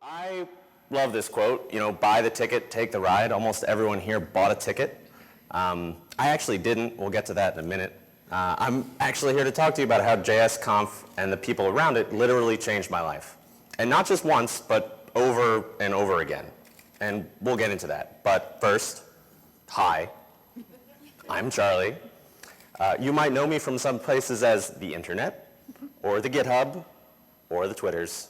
I love this quote, buy the ticket, take the ride. Almost everyone here bought a ticket. I actually didn't. We'll get to that in a minute. I'm actually here to talk to you about how JSConf and the people around it literally changed my life. And not just once, but over and over again. And we'll get into that. But first, hi, I'm Charlie. You might know me from some places as the internet, or the GitHub, or the Twitters.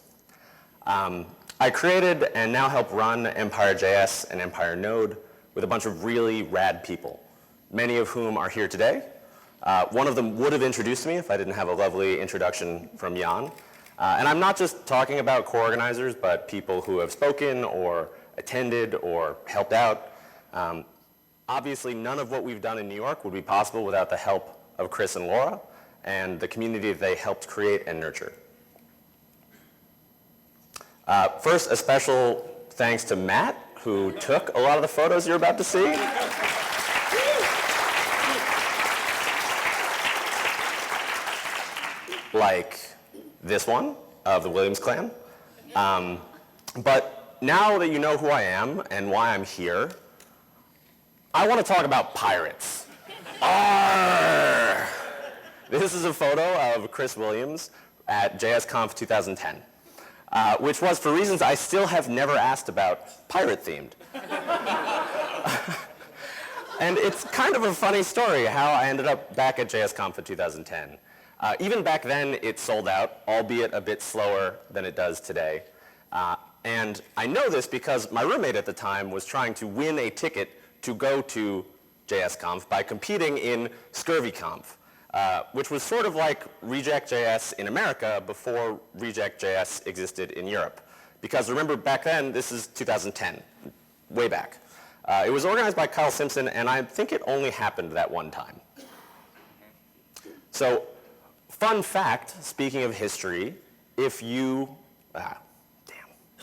I created and now help run EmpireJS and EmpireNode with a bunch of really rad people, many of whom are here today. One of them would have introduced me if I didn't have a lovely introduction from Jan. And I'm not just talking about co-organizers, but people who have spoken or attended or helped out. Obviously, none of what we've done in New York would be possible without the help of Chris and Laura and the community they helped create and nurture. First, a special thanks to Matt, who took a lot of the photos you're about to see. Like this one of the Williams clan. But now that you know who I am and why I'm here, I want to talk about pirates. Arr! This is a photo of Chris Williams at JSConf 2010. Which was for reasons I still have never asked about, pirate-themed. And it's kind of a funny story how I ended up back at JSConf in 2010. Even back then, it sold out, albeit a bit slower than it does today. And I know this because my roommate at the time was trying to win a ticket to go to JSConf by competing in ScurvyConf. Which was sort of like Reject.js in America before Reject.js existed in Europe. Because remember, back then, this is 2010, way back. It was organized by Kyle Simpson, and I think it only happened that one time. So, fun fact, speaking of history, if you,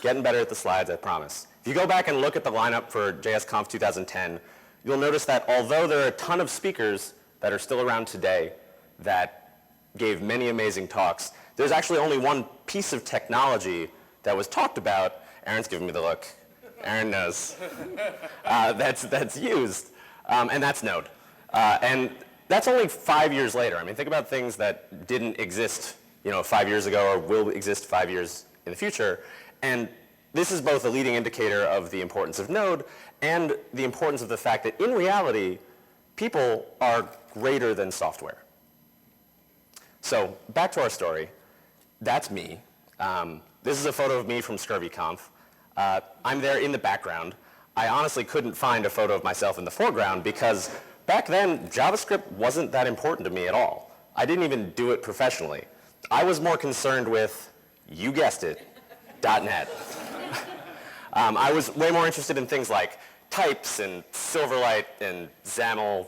getting better at the slides, I promise. If you go back and look at the lineup for JSConf 2010, you'll notice that although there are a ton of speakers that are still around today that gave many amazing talks, there's actually only one piece of technology that was talked about. Aaron's giving me the look. Aaron knows. That's used, and that's Node. And that's only 5 years later. I mean, think about things that didn't exist 5 years ago or will exist 5 years in the future. And this is both a leading indicator of the importance of Node and the importance of the fact that in reality, people are greater than software. So back to our story. That's me. This is a photo of me from ScurvyConf. I'm there in the background. I honestly couldn't find a photo of myself in the foreground because back then, JavaScript wasn't that important to me at all. I didn't even do it professionally. I was more concerned with, you guessed it, .NET. I was way more interested in things like types and Silverlight and XAML.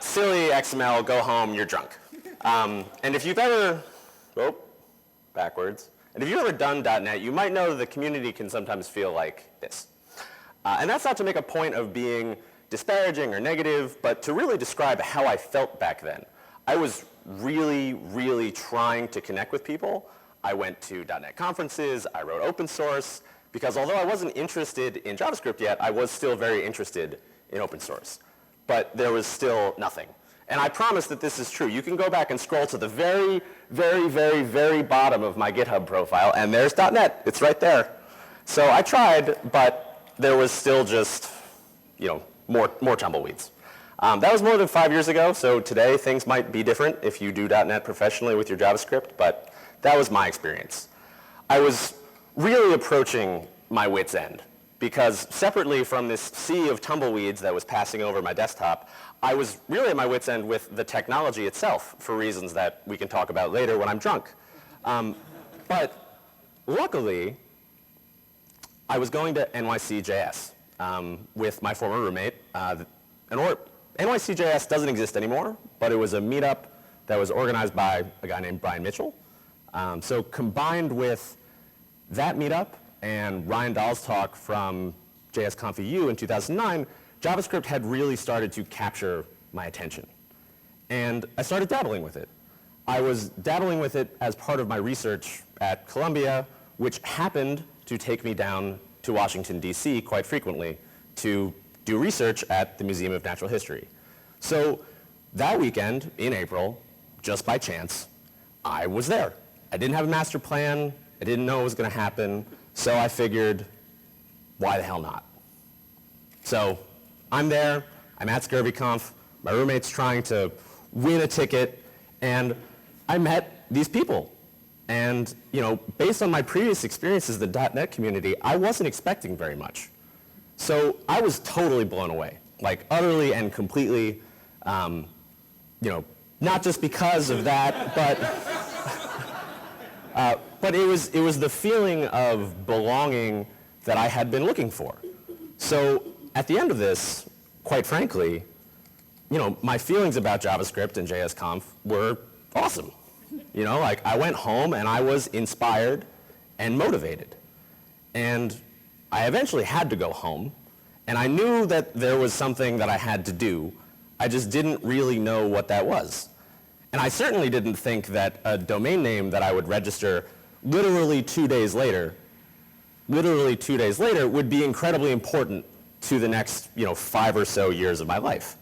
Silly XML, go home, you're drunk. And if you've ever, backwards. And if you've ever done .NET, you might know that the community can sometimes feel like this. And that's not to make a point of being disparaging or negative, but to really describe how I felt back then. I was really, really trying to connect with people. I went to .NET conferences, I wrote open source, because although I wasn't interested in JavaScript yet, I was still very interested in open source. But there was still nothing. And I promise that this is true. You can go back and scroll to the very, very, very, very bottom of my GitHub profile, and there's .NET. It's right there. So I tried, but there was still just, more tumbleweeds. That was more than 5 years ago, so today things might be different if you do .NET professionally with your JavaScript, but that was my experience. I was really approaching my wit's end. Because separately from this sea of tumbleweeds that was passing over my desktop, I was really at my wit's end with the technology itself for reasons that we can talk about later when I'm drunk. But luckily, I was going to NYC.js with my former roommate. NYC.js doesn't exist anymore, but it was a meetup that was organized by a guy named Brian Mitchell. So combined with that meetup and Ryan Dahl's talk from JSConf EU in 2009, JavaScript had really started to capture my attention. And I started dabbling with it. I was dabbling with it as part of my research at Columbia, which happened to take me down to Washington, D.C. quite frequently to do research at the Museum of Natural History. So that weekend in April, just by chance, I was there. I didn't have a master plan. I didn't know it was going to happen. So I figured, why the hell not? So I'm there. I'm at ScurvyConf. My roommate's trying to win a ticket, and I met these people. And based on my previous experiences in the .NET community, I wasn't expecting very much. So I was totally blown away, like utterly and completely, not just because of that, but it was the feeling of belonging that I had been looking for. So at the end of this, quite frankly, my feelings about JavaScript and JSConf were awesome. I went home and I was inspired and motivated. And I eventually had to go home, and I knew that there was something that I had to do. I just didn't really know what that was. And I certainly didn't think that a domain name that I would register literally 2 days later would be incredibly important to the next 5 or so years of my life.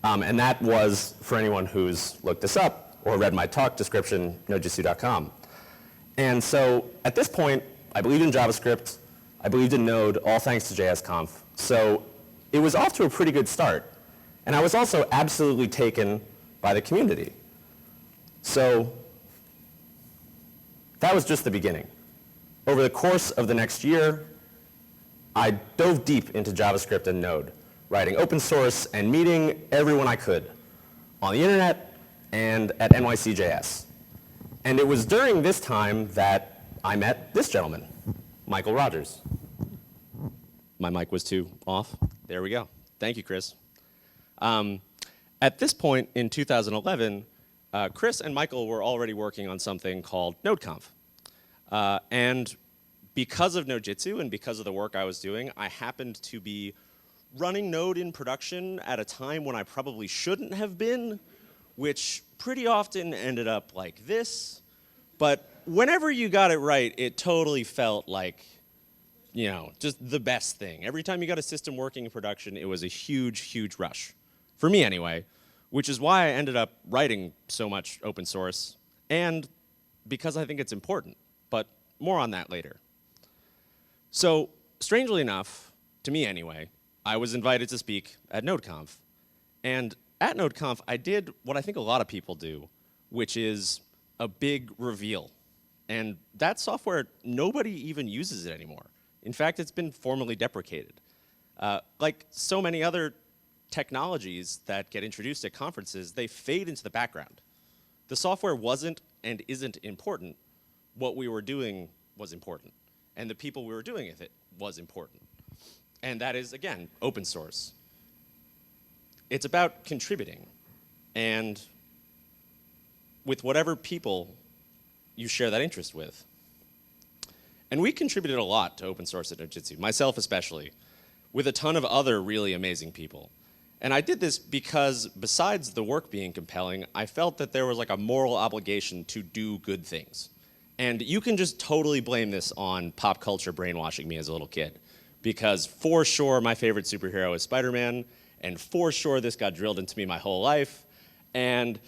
And that was, for anyone who's looked this up or read my talk description, nodejitsu.com. And so at this point, I believed in JavaScript, I believed in Node, all thanks to JSConf. So it was off to a pretty good start. And I was also absolutely taken by the community. So that was just the beginning. Over the course of the next year, I dove deep into JavaScript and Node, writing open source and meeting everyone I could on the internet and at NYC.js. And it was during this time that I met this gentleman, Michael Rogers. My mic was too off. There we go. Thank you, Chris. At this point in 2011, Chris and Michael were already working on something called NodeConf. And because of Nodejitsu and because of the work I was doing, I happened to be running Node in production at a time when I probably shouldn't have been, which pretty often ended up like this. But whenever you got it right, it totally felt like, just the best thing. Every time you got a system working in production, it was a huge, huge rush. For me anyway, which is why I ended up writing so much open source, and because I think it's important, but more on that later. So, strangely enough, to me anyway, I was invited to speak at NodeConf. And at NodeConf, I did what I think a lot of people do, which is a big reveal. And that software, nobody even uses it anymore. In fact, it's been formally deprecated. Like so many other technologies that get introduced at conferences, they fade into the background. The software wasn't and isn't important. What we were doing was important. And the people we were doing with it was important. And that is, again, open source. It's about contributing. And with whatever people you share that interest with. And we contributed a lot to open source at Nodejitsu, myself especially, with a ton of other really amazing people. And I did this because besides the work being compelling, I felt that there was like a moral obligation to do good things. And you can just totally blame this on pop culture brainwashing me as a little kid. Because for sure my favorite superhero is Spider-Man, and for sure this got drilled into me my whole life. And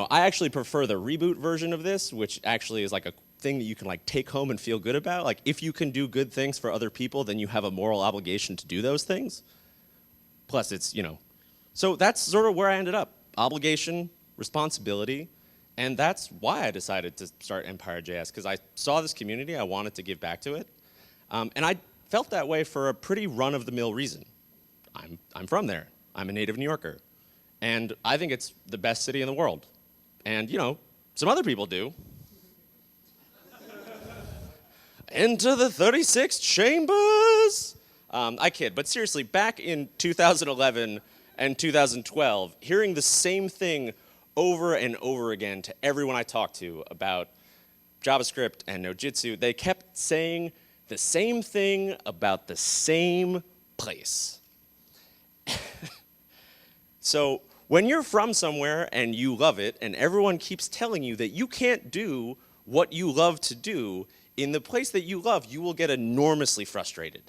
I actually prefer the reboot version of this, which actually is like a thing that you can like take home and feel good about. Like if you can do good things for other people, then you have a moral obligation to do those things. Plus it's, So that's sort of where I ended up. Obligation, responsibility, and that's why I decided to start EmpireJS, because I saw this community, I wanted to give back to it. And I felt that way for a pretty run-of-the-mill reason. I'm from there. I'm a native New Yorker. And I think it's the best city in the world. And, some other people do. Enter the 36th chambers! I kid, but seriously, back in 2011 and 2012, hearing the same thing over and over again to everyone I talked to about JavaScript and Nodejitsu, they kept saying the same thing about the same place. So when you're from somewhere and you love it, and everyone keeps telling you that you can't do what you love to do in the place that you love, you will get enormously frustrated.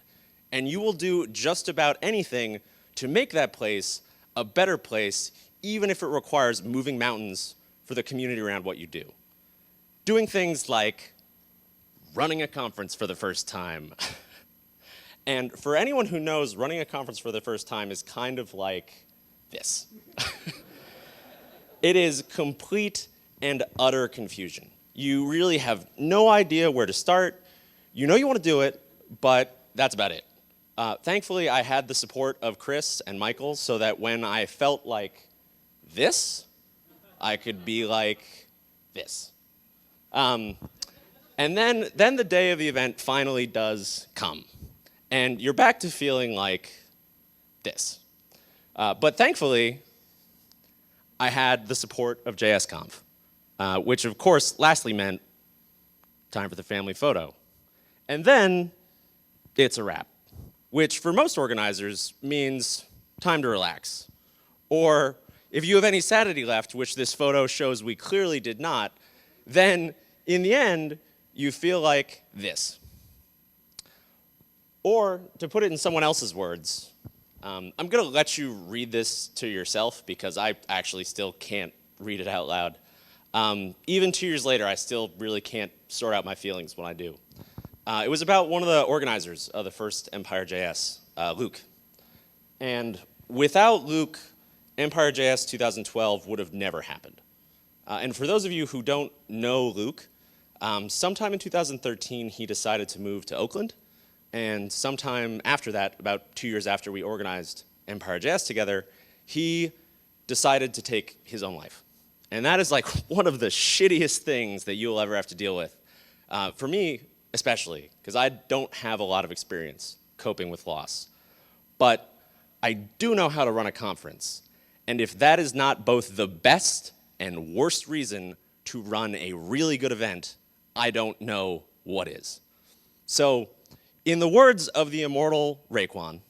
And you will do just about anything to make that place a better place, even if it requires moving mountains for the community around what you do. Doing things like running a conference for the first time. And for anyone who knows, running a conference for the first time is kind of like this. It is complete and utter confusion. You really have no idea where to start. You know you want to do it, but that's about it. Thankfully, I had the support of Chris and Michael so that when I felt like this, I could be like this. And then the day of the event finally does come. And you're back to feeling like this. But thankfully, I had the support of JSConf, which of course lastly meant time for the family photo. And then it's a wrap, which for most organizers means time to relax. Or if you have any sanity left, which this photo shows we clearly did not, then in the end, you feel like this. Or to put it in someone else's words, I'm going to let you read this to yourself because I actually still can't read it out loud. Even 2 years later, I still really can't sort out my feelings when I do. It was about one of the organizers of the first EmpireJS, Luke. And without Luke, EmpireJS 2012 would have never happened. And for those of you who don't know Luke, sometime in 2013, he decided to move to Oakland. And sometime after that, about 2 years after we organized EmpireJS together, he decided to take his own life. And that is like one of the shittiest things that you'll ever have to deal with. For me, especially, because I don't have a lot of experience coping with loss. But I do know how to run a conference. And if that is not both the best and worst reason to run a really good event, I don't know what is. So, in the words of the immortal Raekwon,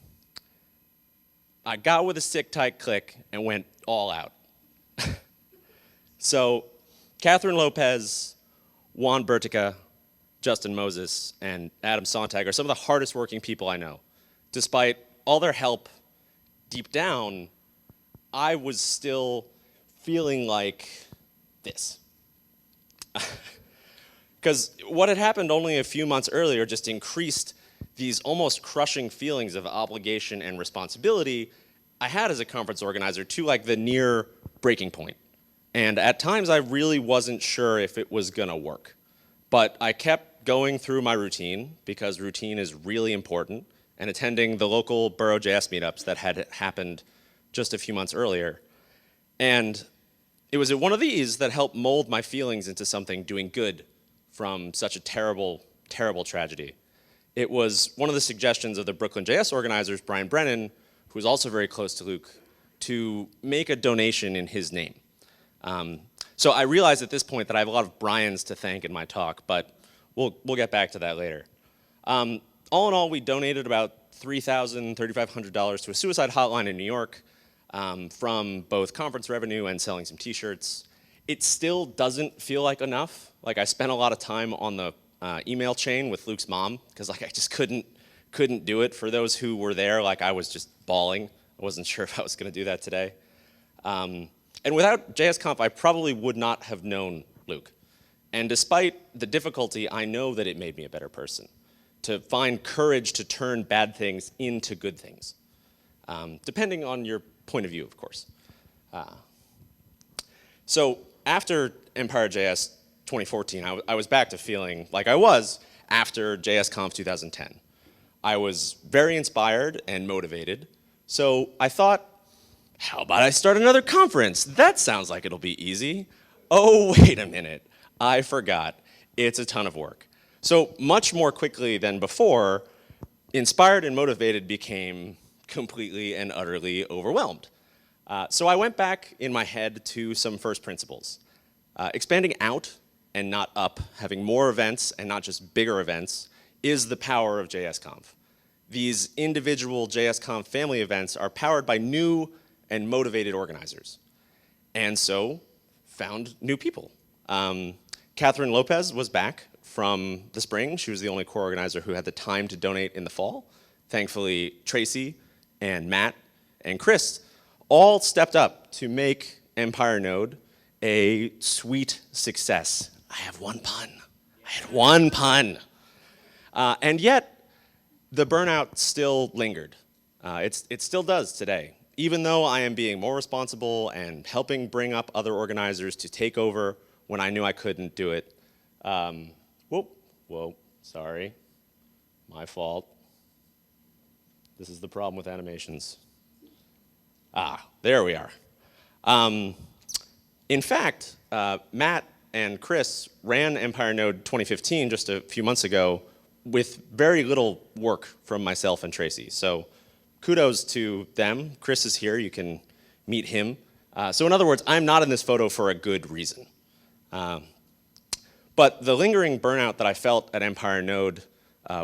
I got with a sick, tight click and went all out. So, Catherine Lopez, Juan Bertica, Justin Moses, and Adam Sontag are some of the hardest working people I know. Despite all their help, deep down, I was still feeling like this. Because what had happened only a few months earlier just increased these almost crushing feelings of obligation and responsibility I had as a conference organizer to like the near breaking point. And at times I really wasn't sure if it was gonna work. But I kept going through my routine because routine is really important and attending the local BurroJS meetups that had happened just a few months earlier. And it was at one of these that helped mold my feelings into something doing good from such a terrible, terrible tragedy. It was one of the suggestions of the Brooklyn JS organizers, Brian Brennan, who was also very close to Luke, to make a donation in his name. So I realized at this point that I have a lot of Brians to thank in my talk, but we'll get back to that later. All in all, we donated about $3,000, $3,500 to a suicide hotline in New York from both conference revenue and selling some t-shirts. It still doesn't feel like enough. Like I spent a lot of time on the email chain with Luke's mom because like I just couldn't do it. For those who were there, like I was just bawling. I wasn't sure if I was going to do that today. And without JSConf, I probably would not have known Luke. And despite the difficulty, I know that it made me a better person, to find courage to turn bad things into good things, depending on your point of view, of course. So after EmpireJS 2014, I was back to feeling like I was after JSConf 2010. I was very inspired and motivated, so I thought, how about I start another conference? That sounds like it'll be easy. Oh, wait a minute. I forgot. It's a ton of work. So much more quickly than before, inspired and motivated became completely and utterly overwhelmed. So I went back in my head to some first principles. Expanding out and not up, having more events and not just bigger events, is the power of JSConf. These individual JSConf family events are powered by new and motivated organizers. And so, found new people. Catherine Lopez was back from the spring. She was the only core organizer who had the time to donate in the fall. Thankfully, Tracy and Matt and Chris all stepped up to make EmpireNode a sweet success. I have one pun. I had one pun. And yet, the burnout still lingered. It still does today. Even though I am being more responsible and helping bring up other organizers to take over when I knew I couldn't do it. Whoa, sorry. My fault. This is the problem with animations. There we are. In fact, Matt and Chris ran EmpireNode 2015 just a few months ago with very little work from myself and Tracy. So kudos to them. Chris is here. You can meet him. So in other words, I'm not in this photo for a good reason. But the lingering burnout that I felt at EmpireNode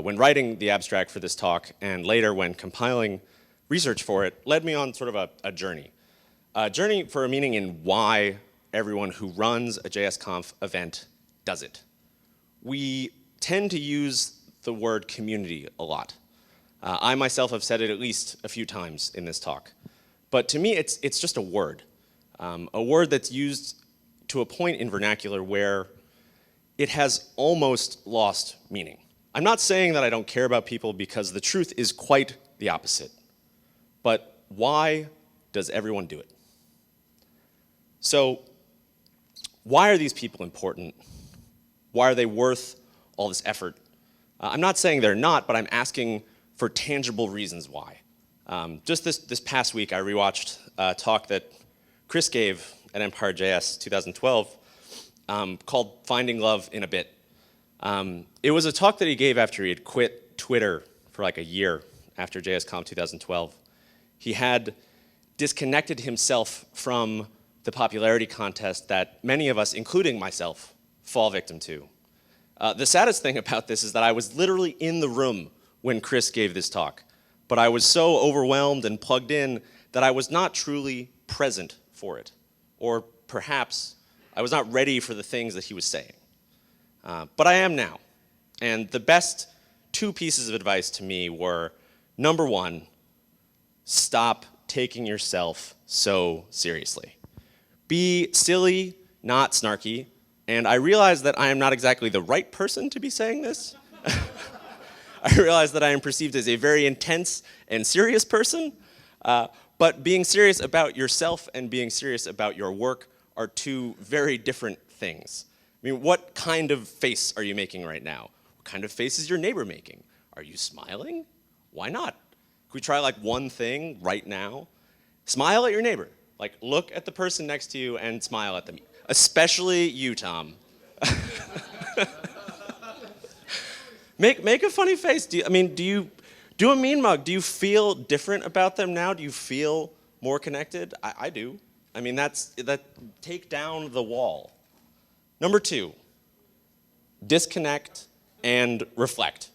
when writing the abstract for this talk and later when compiling research for it led me on sort of a journey. A journey for a meaning in why everyone who runs a JSConf event does it. We tend to use the word community a lot. I myself have said it at least a few times in this talk. But to me, it's just a word that's used to a point in vernacular where it has almost lost meaning. I'm not saying that I don't care about people because the truth is quite the opposite. But why does everyone do it? So why are these people important? Why are they worth all this effort? I'm not saying they're not, but I'm asking for tangible reasons why. Just this past week, I rewatched a talk that Chris gave at EmpireJS 2012 called Finding Love in a Bit. It was a talk that he gave after he had quit Twitter for like a year after JSConf 2012. He had disconnected himself from the popularity contest that many of us, including myself, fall victim to. The saddest thing about this is that I was literally in the room when Chris gave this talk, but I was so overwhelmed and plugged in that I was not truly present for it. Or perhaps I was not ready for the things that he was saying. But I am now. And the best two pieces of advice to me were, number one, stop taking yourself so seriously. Be silly, not snarky. And I realize that I am not exactly the right person to be saying this. I realize that I am perceived as a very intense and serious person. But being serious about yourself and being serious about your work are two very different things. I mean, what kind of face are you making right now? What kind of face is your neighbor making? Are you smiling? Why not? Could we try like one thing right now? Smile at your neighbor. Like look at the person next to you and smile at them. Especially you, Tom. Make a funny face. Do you do a mean mug? Do you feel different about them now? Do you feel more connected? I do. I mean, take down the wall. Number two, disconnect and reflect.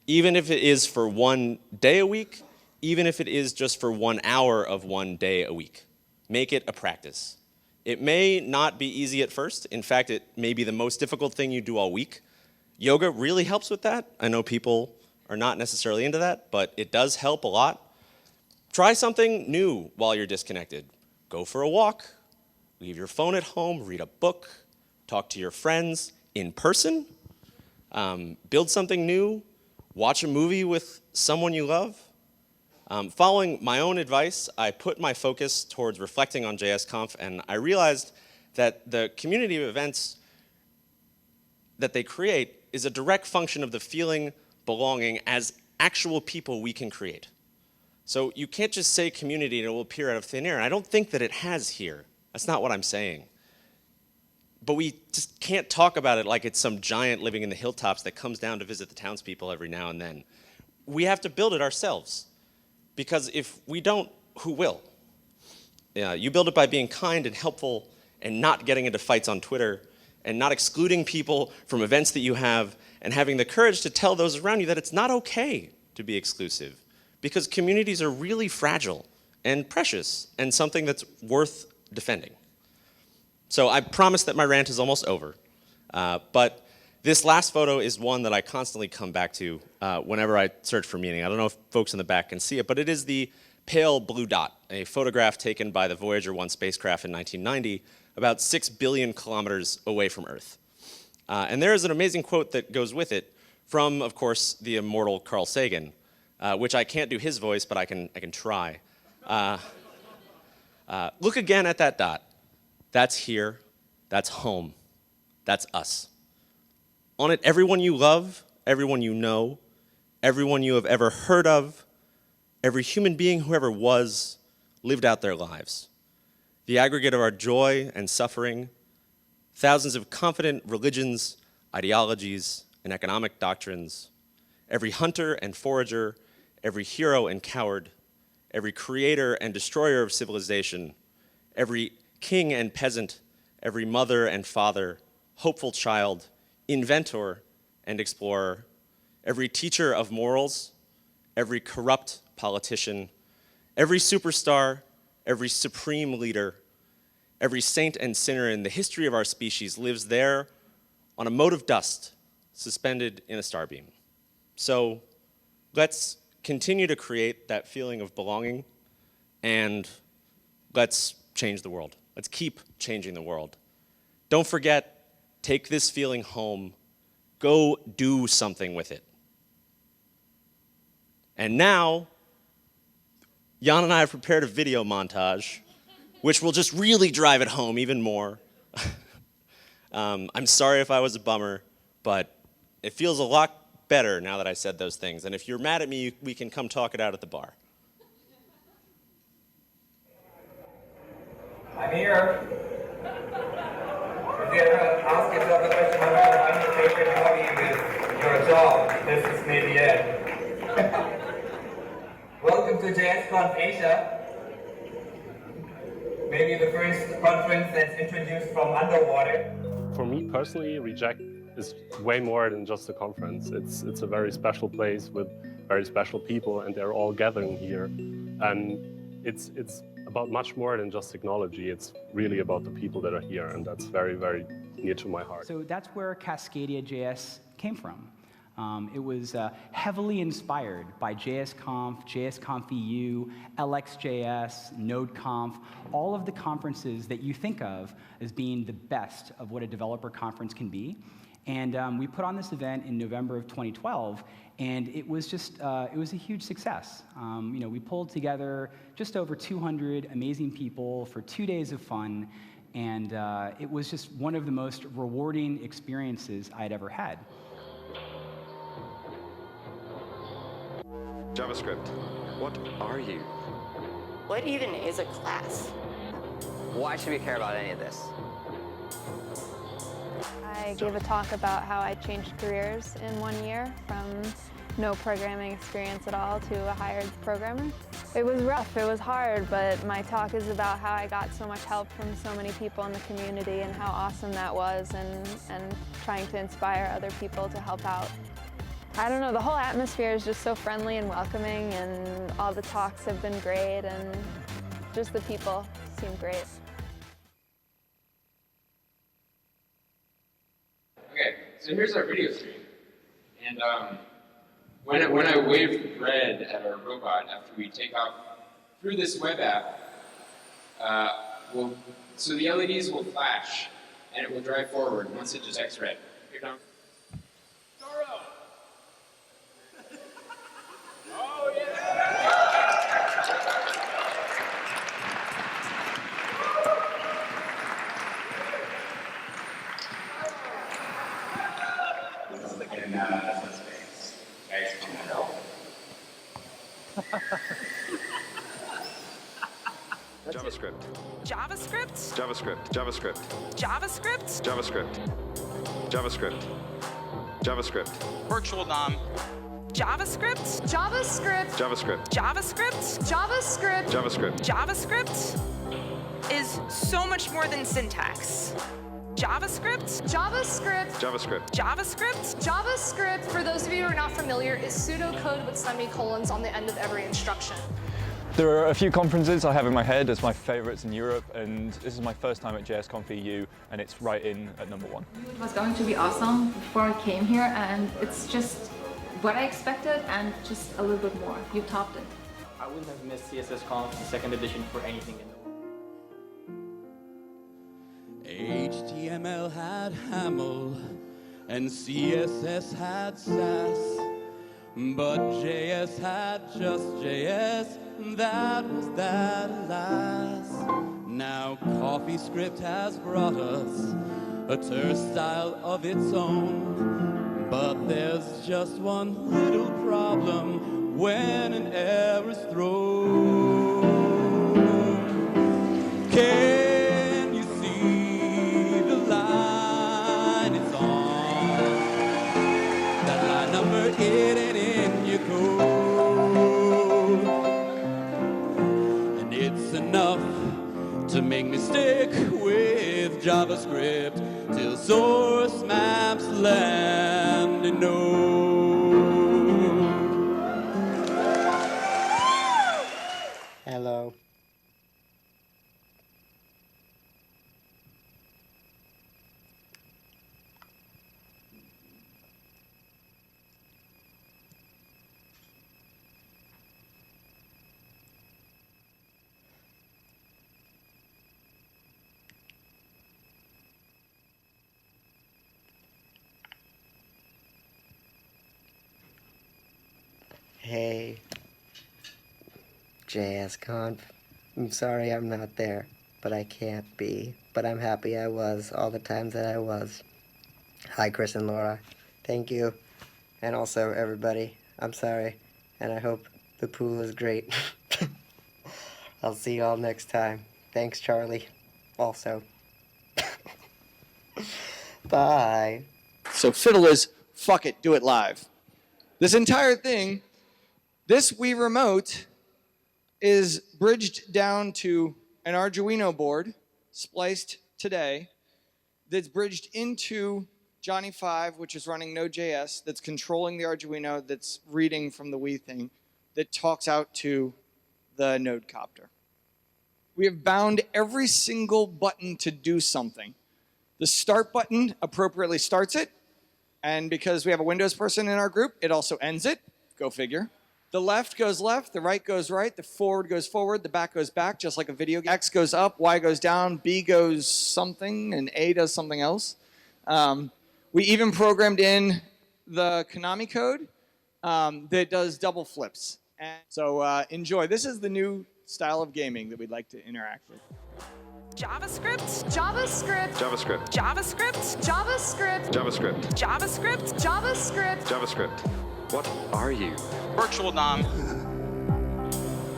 Even if it is for 1 day a week, even if it is just for 1 hour of 1 day a week. Make it a practice. It may not be easy at first. In fact, it may be the most difficult thing you do all week. Yoga really helps with that. I know people are not necessarily into that, but it does help a lot. Try something new while you're disconnected. Go for a walk, leave your phone at home, read a book, talk to your friends in person, build something new, watch a movie with someone you love. Following my own advice, I put my focus towards reflecting on JSConf, and I realized that the community of events that they create is a direct function of the feeling belonging as actual people we can create. So you can't just say community and it will appear out of thin air. And I don't think that it has here. That's not what I'm saying. But we just can't talk about it like it's some giant living in the hilltops that comes down to visit the townspeople every now and then. We have to build it ourselves. Because if we don't, who will? You build it by being kind and helpful and not getting into fights on Twitter and not excluding people from events that you have and having the courage to tell those around you that it's not okay to be exclusive. Because communities are really fragile and precious and something that's worth defending. So I promise that my rant is almost over. But this last photo is one that I constantly come back to whenever I search for meaning. I don't know if folks in the back can see it, but it is the pale blue dot, a photograph taken by the Voyager 1 spacecraft in 1990, about 6 billion kilometers away from Earth. And there is an amazing quote that goes with it from, of course, the immortal Carl Sagan, which I can't do his voice, but I can try. Look again at that dot. That's here, that's home, that's us. On it, everyone you love, everyone you know, everyone you have ever heard of, every human being who ever was, lived out their lives. The aggregate of our joy and suffering, thousands of confident religions, ideologies, and economic doctrines, every hunter and forager, every hero and coward, every creator and destroyer of civilization, every king and peasant, every mother and father, hopeful child, inventor and explorer, every teacher of morals, every corrupt politician, every superstar, every supreme leader, every saint and sinner in the history of our species lives there on a mote of dust suspended in a starbeam. So let's continue to create that feeling of belonging, and let's change the world. Let's keep changing the world. Don't forget, take this feeling home, go do something with it. And now, Jan and I have prepared a video montage, which will just really drive it home even more. I'm sorry if I was a bummer, but it feels a lot better now that I said those things. And if you're mad at me, we can come talk it out at the bar. I'm here. If you ever ask yourself the question, how to run your favorite hobby with your job, this is maybe it. Welcome to JSConf Asia. Maybe the first conference that's introduced from underwater. For me personally, Reject is way more than just a conference. It's a very special place with very special people, and they're all gathering here. And it's about much more than just technology. It's really about the people that are here, and that's very, very near to my heart. So that's where Cascadia.js came from. It was heavily inspired by JSConf, JSConf EU, LXJS, NodeConf, all of the conferences that you think of as being the best of what a developer conference can be. And we put on this event in November of 2012, and it was just, it was a huge success. You know, we pulled together just over 200 amazing people for 2 days of fun, and it was just one of the most rewarding experiences I'd ever had. JavaScript, what are you? What even is a class? Why should we care about any of this? I gave a talk about how I changed careers in 1 year from no programming experience at all to a hired programmer. It was rough, it was hard, but my talk is about how I got so much help from so many people in the community and how awesome that was, and trying to inspire other people to help out. I don't know, the whole atmosphere is just so friendly and welcoming, and all the talks have been great, and just the people seem great. Okay, so here's our video stream. And when I wave red at our robot after we take off through this web app, so the LEDs will flash and it will drive forward once it detects red. Here comes. JavaScript. JavaScript? JavaScript. JavaScript. JavaScript? JavaScript. JavaScript. JavaScript. Virtual DOM. JavaScript? JavaScript. JavaScript. JavaScript? JavaScript. JavaScript. JavaScript is so much more than syntax. JavaScript? JavaScript. JavaScript. JavaScript? JavaScript, for those of you who are not familiar, is pseudocode with semicolons on the end of every instruction. There are a few conferences I have in my head as my favourites in Europe, and this is my first time at JSConf EU, and it's right in at number 1. It was going to be awesome before I came here, and it's just what I expected and just a little bit more. You topped it. I wouldn't have missed CSSConf, the second edition, for anything in the world. HTML had Haml, and CSS had Sass, but JS had just JS. That was that, alas. Now CoffeeScript has brought us a turnstile of its own, but there's just one little problem when an error's thrown. Can you see the line it's on? That line number hidden in your code. It's enough to make me stick with JavaScript till source maps land in Node. Hello. Hey, JSConf. I'm sorry I'm not there, but I can't be. But I'm happy I was all the times that I was. Hi, Chris and Laura. Thank you. And also, everybody, I'm sorry. And I hope the pool is great. I'll see you all next time. Thanks, Charlie. Also. Bye. So Fiddle is, fuck it, do it live. This entire thing, this Wii Remote is bridged down to an Arduino board, spliced today, that's bridged into Johnny 5, which is running Node.js, that's controlling the Arduino, that's reading from the Wii thing, that talks out to the Node copter. We have bound every single button to do something. The start button appropriately starts it, and because we have a Windows person in our group, it also ends it. Go figure. The left goes left, the right goes right, the forward goes forward, the back goes back, just like a video game. X goes up, Y goes down, B goes something, and A does something else. We even programmed in the Konami code that does double flips. And so enjoy. This is the new style of gaming that we'd like to interact with. JavaScript, JavaScript. JavaScript, JavaScript. JavaScript, JavaScript. What are you? Virtual DOM.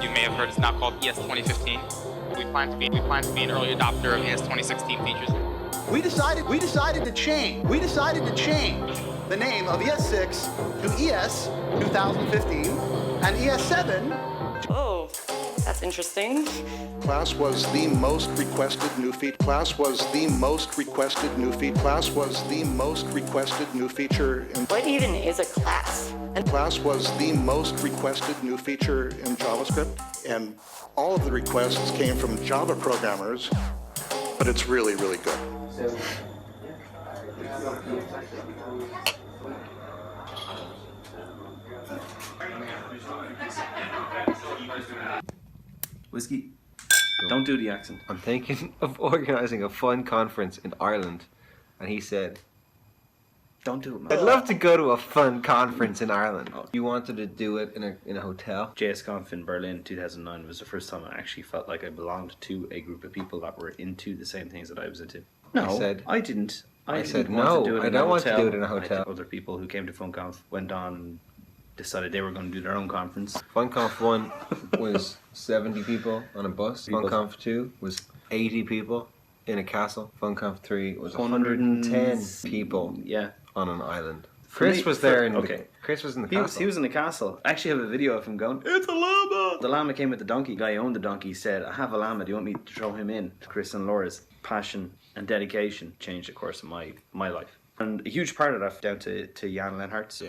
You may have heard it's now called ES 2015. We plan to be an early adopter of ES 2016 features. We decided to change the name of ES6 to ES 2015 and ES7. Oh, that's interesting. Class was the most requested new feature. Class was the most requested new feature. Class was the most requested new feature. What even is a class? Class was the most requested new feature in JavaScript, and all of the requests came from Java programmers, but it's really, really good. Whiskey, don't do the accent. I'm thinking of organising a fun conference in Ireland, and he said, don't do it, man. I'd love to go to a fun conference in Ireland. You wanted to do it in a hotel? JSConf in Berlin 2009 was the first time I actually felt like I belonged to a group of people that were into the same things that I was into. No, I didn't. I said, no, I don't want to do it in a hotel. Other people who came to FunConf went on and decided they were going to do their own conference. FunConf 1 was 70 people on a bus. FunConf 2 was 80 people in a castle. FunConf 3 was 110 people on an island. Chris was there Chris was in the castle. He was in the castle. I actually have a video of him going, it's a llama! The llama came with the donkey. The guy who owned the donkey said, I have a llama, do you want me to throw him in? Chris and Laura's passion and dedication changed the course of my life. And a huge part of that down to Jan Lenhart's.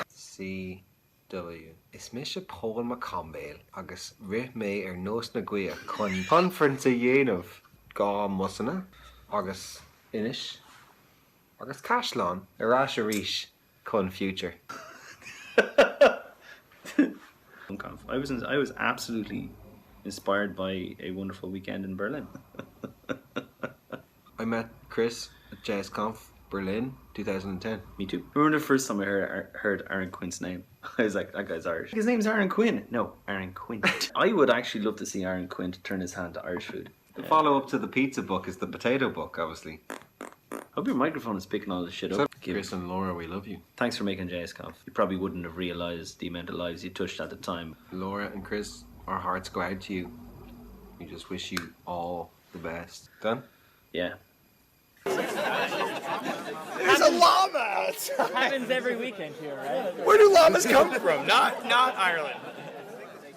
C W. Is mis a Paul McCombale agus rith me nos na guia con conference dhéanamh gá musanna agus inis agus Cashlán arás a ríis con future. I was absolutely inspired by a wonderful weekend in Berlin. I met Chris at JSConf Berlin 2010. Me too. I remember the first time I heard Aaron Quinn's name. I was like, that guy's Irish. His name's Aaron Quinn. No, Aaron Quinn. I would actually love to see Aaron Quinn turn his hand to Irish food. The follow-up to the pizza book is the potato book, obviously. I hope your microphone is picking all this shit up. Chris and Laura, we love you. Thanks for making JSConf. You probably wouldn't have realised the amount of lives you touched at the time. Laura and Chris, our hearts go out to you. We just wish you all the best. Done? Yeah. There's a llama! Happens every weekend here, right? Where do llamas come from? Not Ireland.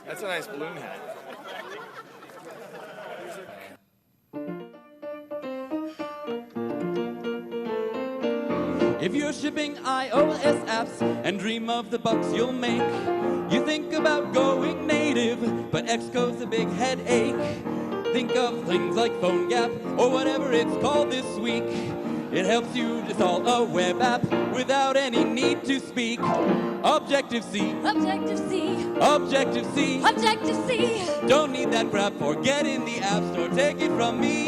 That's a nice balloon hat. If you're shipping iOS apps and dream of the bucks you'll make, you think about going native, but Xcode's a big headache. Think of things like PhoneGap or whatever it's called this week. It helps you install a web app without any need to speak. Objective-C, Objective-C, Objective-C, Objective-C. Don't need that crap, forget in the App Store, take it from me.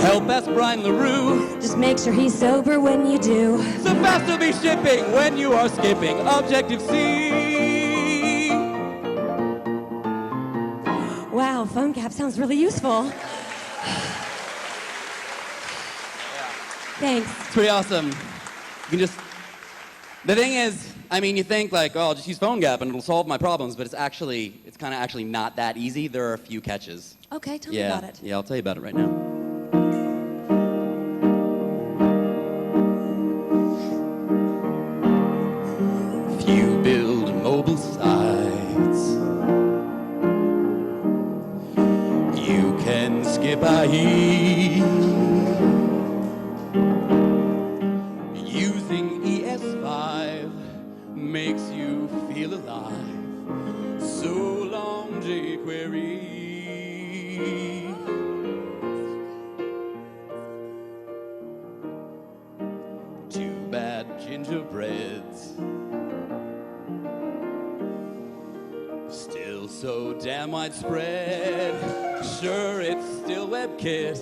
Help ask Brian LaRue. Just make sure he's sober when you do. So fast to be shipping when you are skipping Objective-C. Wow, PhoneGap sounds really useful. Thanks. It's pretty awesome. You can just, the thing is, I mean, you think like, oh, I'll just use PhoneGap and it'll solve my problems, but it's kind of actually not that easy. There are a few catches. Okay, tell me about it. Yeah, I'll tell you about it right now. If you build mobile sites, you can skip IE. Using ES5 makes you feel alive. So long, jQuery. Too bad gingerbreads. Still so damn widespread. Sure, it's still WebKit,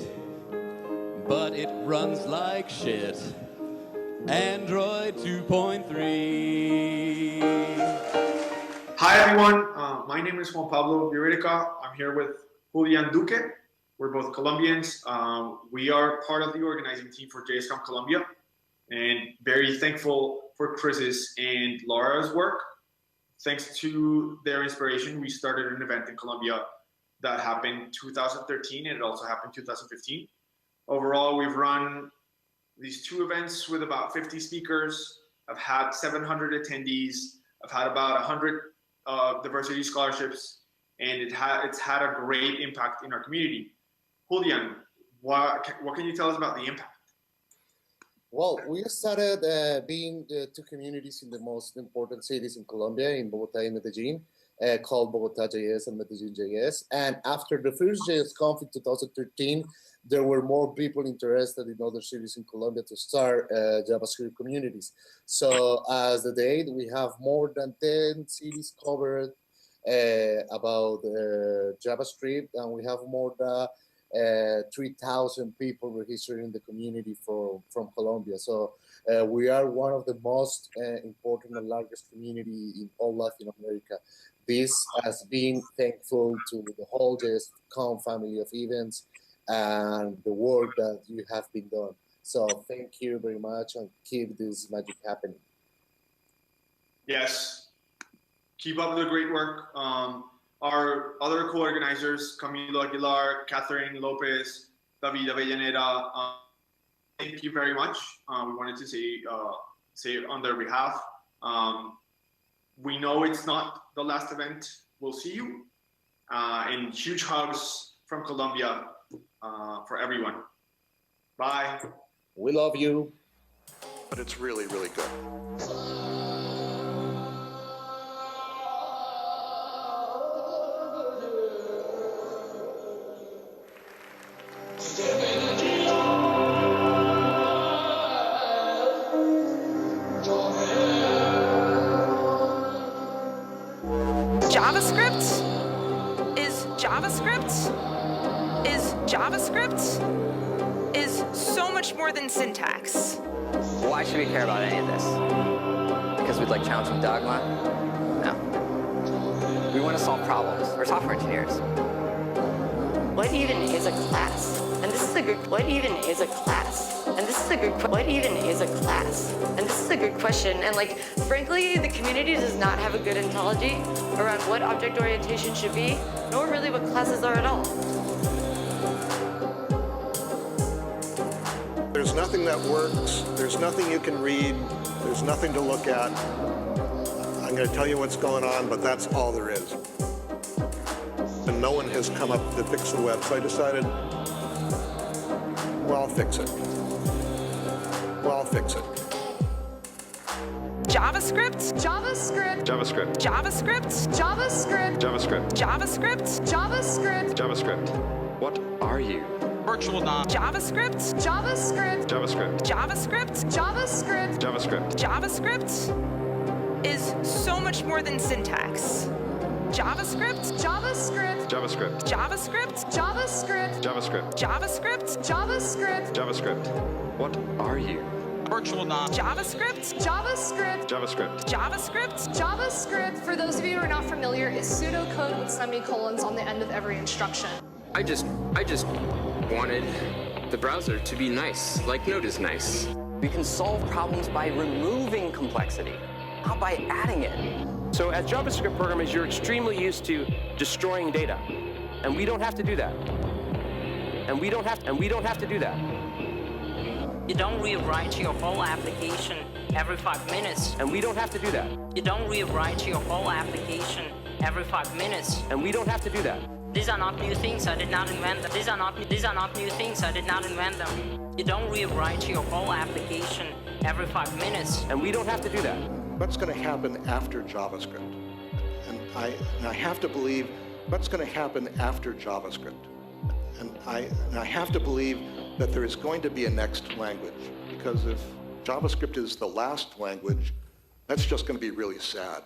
but it runs like shit. Android 2.3. Hi everyone, my name is Juan Pablo Viorica. I'm here with Julian Duque. We're both Colombians. We are part of the organizing team for JSConf Colombia, and very thankful for Chris's and Laura's work. Thanks to their inspiration, we started an event in Colombia that happened 2013, and it also happened 2015. Overall, we've run these two events with about 50 speakers. I've had 700 attendees. I've had about 100 diversity scholarships, and it's had a great impact in our community. Julian, what can you tell us about the impact? Well, we started being the two communities in the most important cities in Colombia, in Bogota and Medellin, called Bogota.js and Medellin.js. And after the first JSConf in 2013, there were more people interested in other cities in Colombia to start JavaScript communities. So as the date, we have more than 10 cities covered about JavaScript, and we have more than 3,000 people registered in the community from Colombia. So we are one of the most important and largest community in all Latin America. This has been thankful to the whole JSConf family of events and the work that you have been done. So thank you very much, and keep this magic happening. Yes, keep up the great work. Our other co-organizers, Camilo Aguilar, Catherine Lopez, David Avellaneda, thank you very much. We wanted to say on their behalf. We know it's not the last event. We'll see you. And huge hugs from Colombia for everyone. Bye. We love you. But it's really, really good. JavaScript is so much more than syntax. Why should we care about any of this? Because we'd like challenging dogma? No. We want to solve problems. We're software engineers. What even is a class? And this is a good. What even is a class? And this is a good. What even is a class? And this is a good question. And like, frankly, the community does not have a good ontology around what object orientation should be, nor really what classes are at all. There's nothing that works. There's nothing you can read. There's nothing to look at. I'm going to tell you what's going on, but that's all there is. And no one has come up to fix the web, so I decided, well, I'll fix it. Well, I'll fix it. JavaScript. JavaScript. JavaScript. JavaScript. JavaScript. JavaScript. What are you? Virtual DOM. JavaScript. JavaScript. JavaScript. JavaScript is so much more than syntax. JavaScript. What are you? Virtual DOM. JavaScript. For those of you who are not familiar, is pseudocode with semicolons on the end of every instruction. I just wanted the browser to be nice, like Node is nice. We can solve problems by removing complexity, not by adding it. So as JavaScript programmers, you're extremely used to destroying data. And we don't have to do that. And we don't have to do that. You don't rewrite your whole application every 5 minutes. And we don't have to do that. You don't rewrite your whole application every 5 minutes. And we don't have to do that. These are not new things, I did not invent them. These are not new things, I did not invent them. You don't rewrite your whole application every 5 minutes. And we don't have to do that. What's going to happen after JavaScript? And I have to believe what's going to happen after JavaScript. And I have to believe that there is going to be a next language, because if JavaScript is the last language, that's just going to be really sad.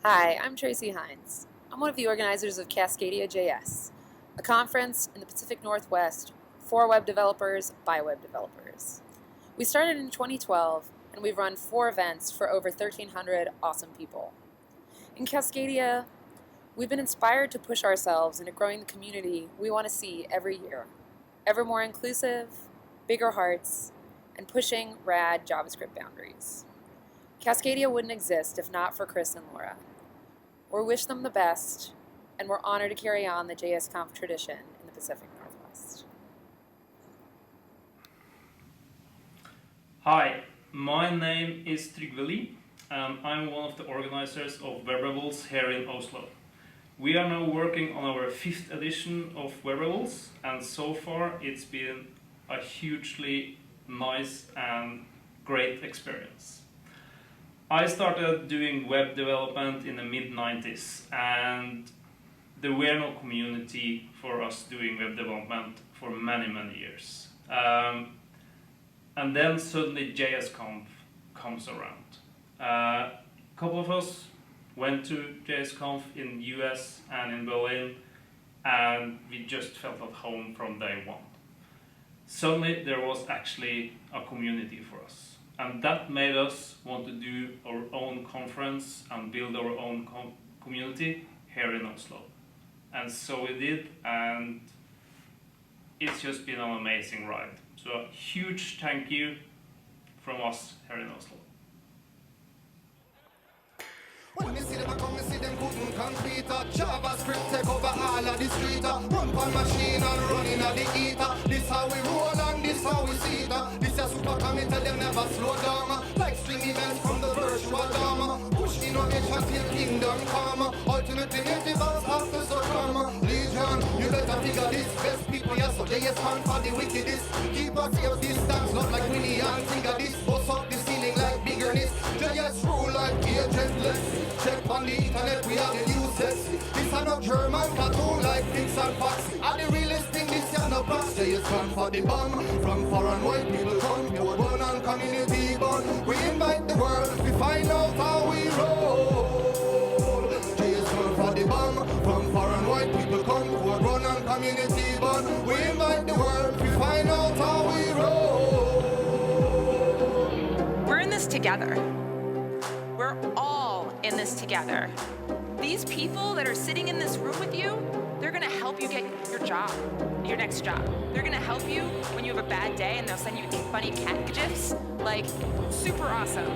Hi, I'm Tracy Hines. I'm one of the organizers of JSConf, a conference in the Pacific Northwest for web developers by web developers. We started in 2012, and we've run 4 events for over 1,300 awesome people. In Cascadia, we've been inspired to push ourselves into growing the community we want to see every year. Ever more inclusive, bigger hearts, and pushing rad JavaScript boundaries. Cascadia wouldn't exist if not for Chris and Laura. We wish them the best, and we're honored to carry on the JSConf tradition in the Pacific Northwest. Hi, my name is Trygve, and I'm one of the organizers of Web Rebels here in Oslo. We are now working on our 5th edition of Web Rebels, and so far it's been a hugely nice and great experience. I started doing web development in the mid-90s, and there were no community for us doing web development for many years. And then suddenly JSConf comes around. A couple of us went to JSConf in US and in Berlin, and we just felt at home from day one. Suddenly there was actually a community for us. And that made us want to do our own conference and build our own community here in Oslo. And so we did, and it's just been an amazing ride. So a huge thank you from us here in Oslo. When me see them, I come, me see them putting concrete. JavaScript take over all of the street. Run on machine and running at the eater. This how we roll and this how we see it. This is super coming, tell them never slow down. Like string events from the virtual dome. Push innovation till kingdom come. Ultimately native house after succumb. Legion, you better figure this. Best people, yes, so JSConf for the wickedest. Keep a safe distance, not like Winnie and figure this. Bust up the ceiling like biggerness. JS rule like agentless. Check on the internet, we are the new sexy. This and a German cartoon like Fix and Foxy. And the realest thing this year no pass. JSConf for the bun. From foreign white people come. Pure bun and community bun. We invite the world. We find out how we roll. JSConf for the bun. From foreign white people come. Pure bun and community bun. We invite the world. We find out how we roll. We're in this together. We're all in this together. These people that are sitting in this room with you, they're gonna help you get your job, your next job. They're gonna help you when you have a bad day and they'll send you funny cat gifs. Like, super awesome.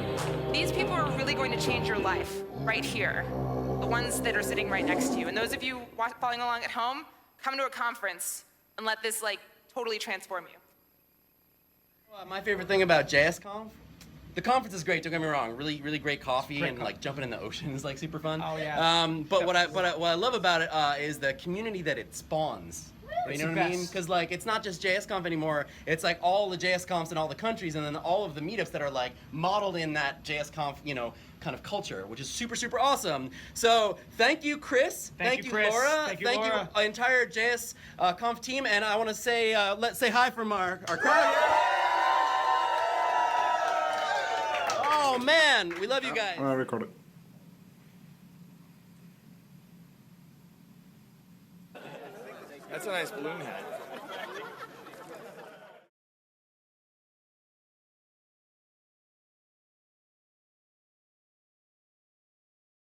These people are really going to change your life right here. The ones that are sitting right next to you. And those of you following along at home, come to a conference and let this like totally transform you. My favorite thing about JSConf, the conference is great. Don't get me wrong. Really great coffee and like jumping in the ocean is like super fun. Oh yeah. But what I love about it is the community that it spawns. You know what I mean? Because like it's not just JSConf anymore. It's like all the JSConfs in all the countries, and then all of the meetups that are like modeled in that JSConf, you know, kind of culture, which is super awesome. So thank you, Chris. Thank you, Chris. Laura. Thank you, Laura. Entire JSConf team. And I want to say let's say hi from our crowd. Oh man, we love you guys. I'll record it. That's a nice balloon hat.